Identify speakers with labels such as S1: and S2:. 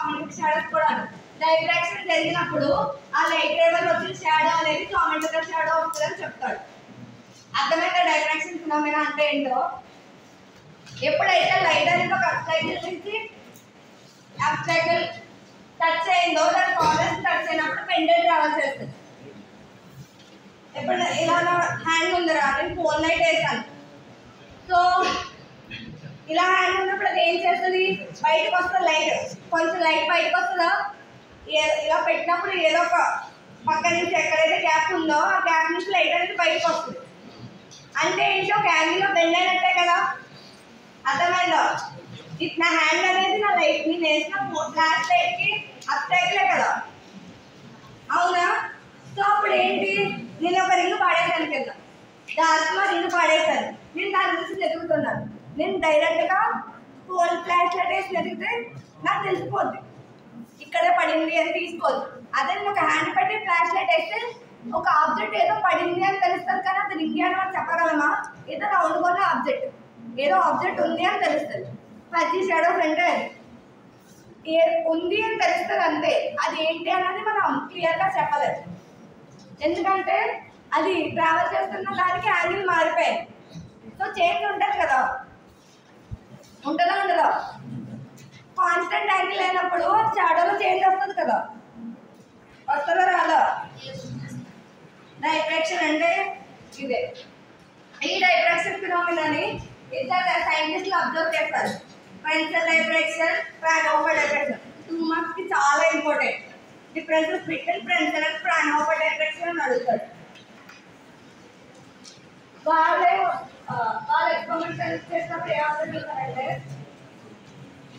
S1: Geometric shadows కూడా diffraction జరిగినప్పుడు ఆ లైట్ రే వల్ల వచ్చిన షాడో అనేది జామెట్రికల్ షాడో వస్తుందని చెప్తాడు. అర్థమైందా డైఫ్రాక్షన్ ఫినామినా అంటే ఏంటో? ఎప్పుడైతే లైట్ అనేది ఒక అబ్స్ట్రాక్ట్ నుంచి అబ్స్ట్రాక్ట్ టచ్ అయిందో దాని కార్నర్స్ టచ్ అయినప్పుడు పెండెంట్ ట్రావెల్ చేస్తుంది. ఎప్పుడు ఇలా హ్యాండ్ ఉందిరా నేను ఫోన్ లైట్ వేసాను, సో ఇలా హ్యాండ్ ఉన్నప్పుడు అది ఏం చేస్తుంది, బయటకు వస్తుంది లైట్, కొంచెం లైట్ బయటకు వస్తుందా, ఇలా పెట్టినప్పుడు ఏదో ఒక పక్క నుంచి ఎక్కడైతే గ్యాప్ ఉందో ఆ గ్యాప్ నుంచి లైట్ అనేది బయటకు వస్తుంది. అంటే ఏంటో ఒక యాంగిల్లో బెండ్ అయినట్టే కదా, అర్థమైందో? నా హ్యాండ్ అనేది నా లైట్ నేను వేసిన ఫ్లాష్ లైట్కి అబ్స్ట్రాక్ట్లే కదా, అవునా? సో అప్పుడు ఏంటి, నేను ఒక రింగ్ పాడేసాను కింద, దాంట్లో రింగ్ పాడేసాను, నేను దాని గురించి వెతుకుతున్నాను, నేను డైరెక్ట్గా ఫోన్ ఫ్లాష్ లైట్ వేసి వెతికితే నాకు తెలిసిపోద్ది ఇక్కడే పడింది అని తీసుకోవద్దు. అదే నేను ఒక హ్యాండ్ పెట్టి ఫ్లాష్ లైట్ వేస్తే ఒక ఆబ్జెక్ట్ ఏదో పడింది అని తెలుస్తుంది, కానీ అది రింగ్ అని మనం చెప్పగలమా? ఏదో రౌండ్ కొన్న ఆబ్జెక్ట్, ఏదో ఆబ్జెక్ట్ ఉంది అని తెలుస్తుంది. ఫజీ షాడోస్ అంటే ఉంది అని తెలుస్తుంది అంతే, అది ఏంటి అన్నది మనం క్లియర్గా చెప్పలేదు, ఎందుకంటే అది ట్రావెల్ చేస్తున్న దానికి యాంగిల్ మారిపోయాయి. సో చేంజ్ ఉంటుంది కదా, ఉంటుందా ఉండదా? కాన్స్టెంట్ యాంగిల్ అయినప్పుడు షాడోలో చేంజ్ వస్తుంది కదా, వస్తుందా రాదా? డైఫ్రాక్షన్ అంటే ఇదే. ఈ డైఫ్రాక్షన్ ఫినామినాని ఇద్దరు సైంటిస్టులు అబ్జర్వ్ చేస్తారు. ఫ్రెండ్సెల్ డైఫ్రాక్షన్, ఫ్రాన్హోఫర్ డైఫ్రాక్షన్. 2 మార్క్స్కి చాలా important. Differences between Fresnel and Fraunhofer diffraction అని అడుగుతాడు. వాళ్ళు ఎక్స్పెరిమెంట్ చేసినప్పుడు ఏమవుతుందంటే